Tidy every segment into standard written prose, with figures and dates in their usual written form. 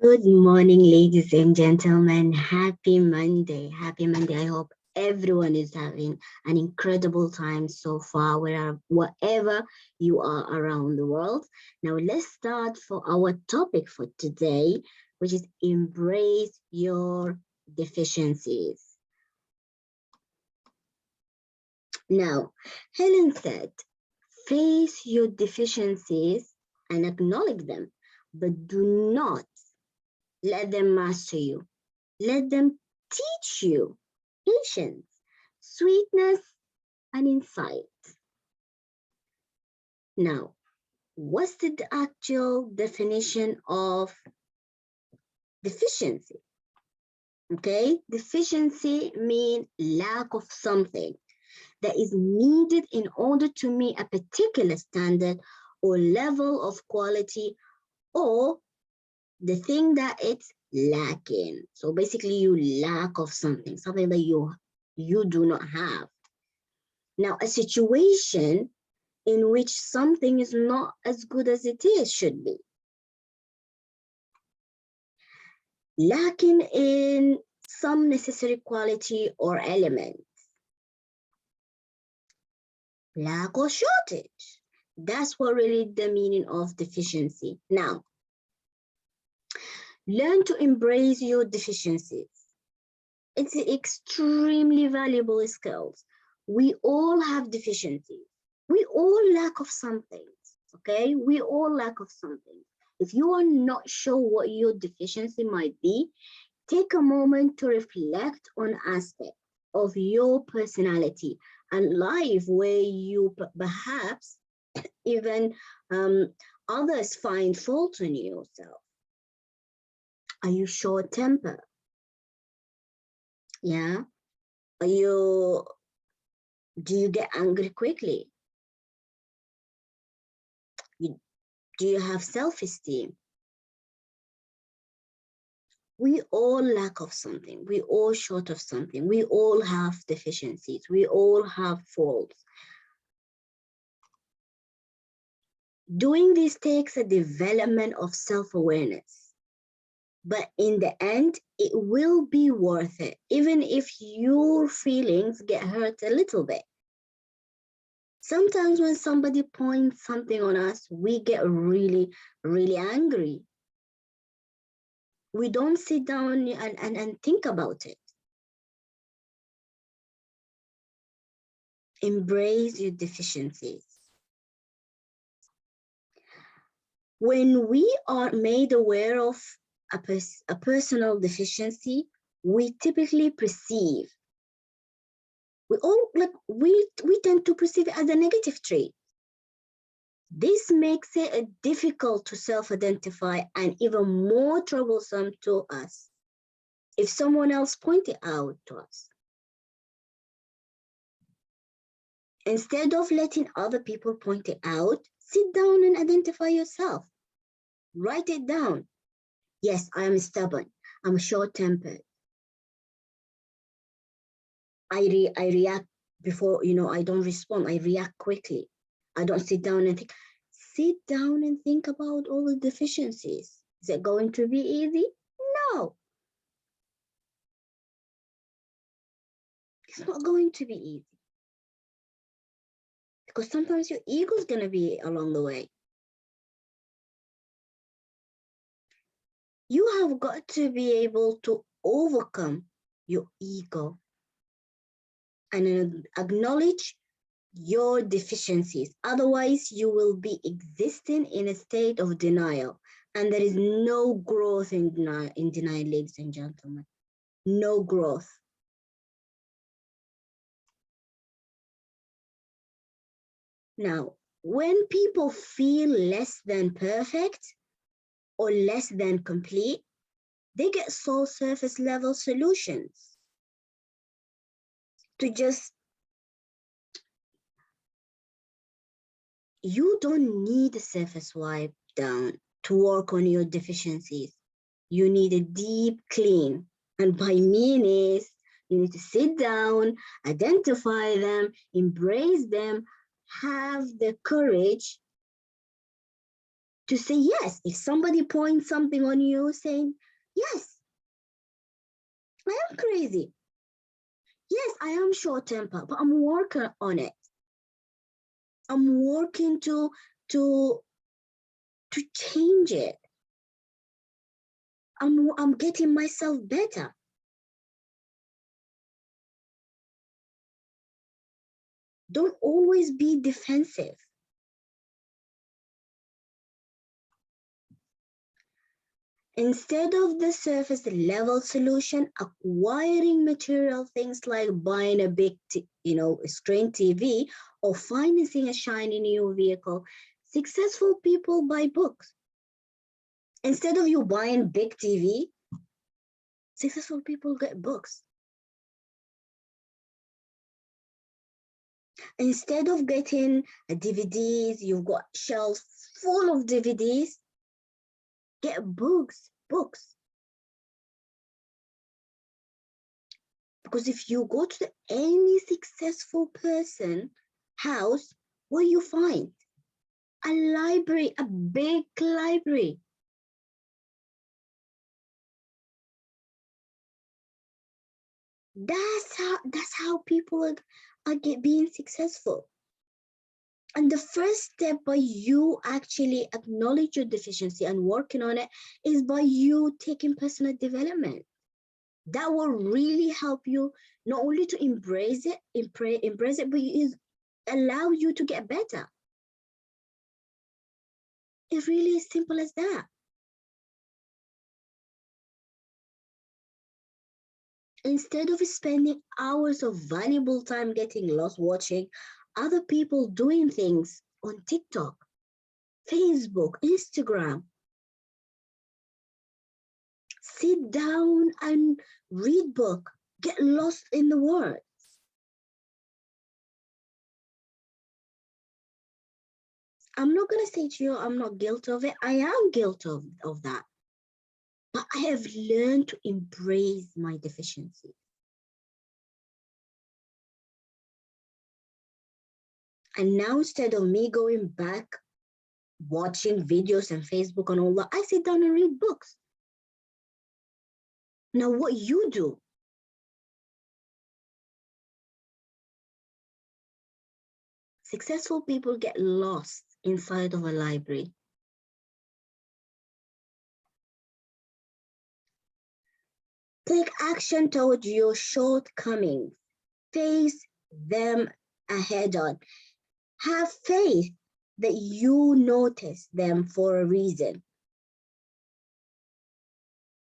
Good morning, ladies and gentlemen. Happy Monday. Happy Monday. I hope everyone is having an incredible time so far, wherever you are around the world. Now, let's start for our topic for today, which is embrace your deficiencies. Now, Helen said, face your deficiencies and acknowledge them, but do not let them master you. Let them teach you patience, sweetness, and insight. Now, what's the actual definition of deficiency? Okay, deficiency means lack of something that is needed in order to meet a particular standard or level of quality, or the thing that it's lacking. So basically you lack of something that you do not have. Now, a situation in which something is not as good as it is should be. Lacking in some necessary quality or element. Lack or shortage. That's what really the meaning of deficiency. Now, learn to embrace your deficiencies. It's extremely valuable skills. We all have deficiencies. We all lack of something, okay? We all lack of something. If you are not sure what your deficiency might be, take a moment to reflect on aspects of your personality and life where you perhaps even others find fault in yourself. Are you short-tempered? Yeah. Do you get angry quickly? Do you have self-esteem? We all lack of something. We all short of something. We all have deficiencies. We all have faults. Doing this takes a development of self-awareness. But in the end, it will be worth it, even if your feelings get hurt a little bit. Sometimes when somebody points something on us, we get really, really angry. We don't sit down and think about it. Embrace your deficiencies. When we are made aware of a personal deficiency, we typically perceive. We tend to perceive it as a negative trait. This makes it difficult to self-identify and even more troublesome to us if someone else points it out to us. Instead of letting other people point it out, sit down and identify yourself. Write it down. Yes, I am stubborn. I'm short-tempered. I react before, I don't respond. I react quickly. I don't sit down and think. Sit down and think about all the deficiencies. Is it going to be easy? No. It's not going to be easy. Because sometimes your ego is going to be along the way. You have got to be able to overcome your ego and acknowledge your deficiencies. Otherwise, you will be existing in a state of denial. And there is no growth in denial, ladies and gentlemen. No growth. Now, when people feel less than perfect or less than complete, they get so surface level solutions to just, you don't need a surface wipe down to work on your deficiencies. You need a deep clean. And by mean is, you need to sit down, identify them, embrace them, have the courage to say yes. If somebody points something on you, saying, yes, I am crazy. Yes, I am short-tempered, but I'm working on it. I'm working to change it. I'm getting myself better. Don't always be defensive. Instead of the surface level solution, acquiring material things like buying a big, screen TV or financing a shiny new vehicle, successful people buy books. Instead of you buying big TV, successful people get books. Instead of getting DVDs, you've got shelves full of DVDs, get books. Because if you go to any successful person house, what do you find? A library, a big library. That's how people are being successful. And the first step by you actually acknowledge your deficiency and working on it is by you taking personal development. That will really help you not only to embrace it, but it allow you to get better. It's really as simple as that. Instead of spending hours of valuable time getting lost watching other people doing things on TikTok, Facebook, Instagram, sit down and read book, get lost in the words. I'm not going to say to you, I'm not guilty of it. I am guilty of that. But I have learned to embrace my deficiency. And now instead of me going back, watching videos and Facebook and all that, I sit down and read books. Now what you do, successful people get lost inside of a library. Take action towards your shortcomings. Face them head on. Have faith that you notice them for a reason.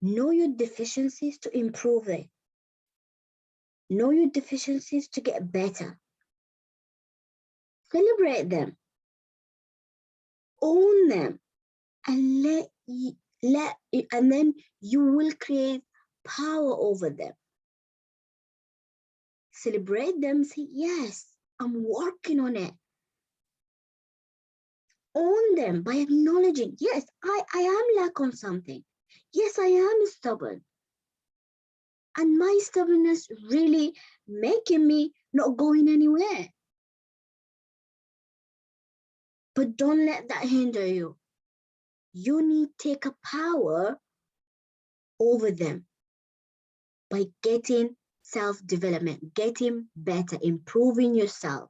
Know your deficiencies to improve it. Know your deficiencies to get better. Celebrate them. Own them. And and then you will create power over them. Celebrate them, say, yes, I'm working on it. Own them by acknowledging, yes, I am lack on something. Yes, I am stubborn. And my stubbornness really making me not going anywhere. But don't let that hinder you. You need to take a power over them by getting self-development, getting better, improving yourself.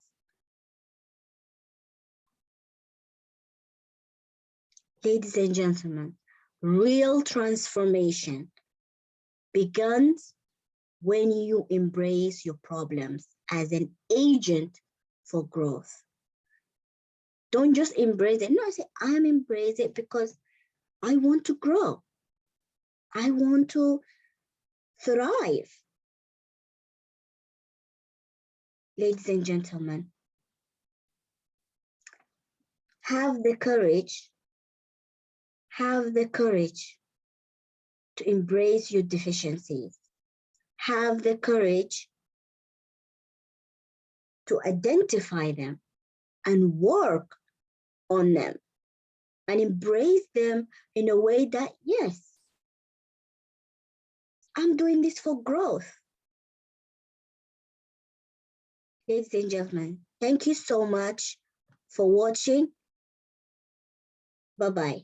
Ladies and gentlemen, real transformation begins when you embrace your problems as an agent for growth. Don't just embrace it. No, I say, I'm embracing it because I want to grow. I want to thrive. Ladies and gentlemen, have the courage to embrace your deficiencies. Have the courage to identify them and work on them and embrace them in a way that, yes, I'm doing this for growth. Ladies and gentlemen, thank you so much for watching. Bye-bye.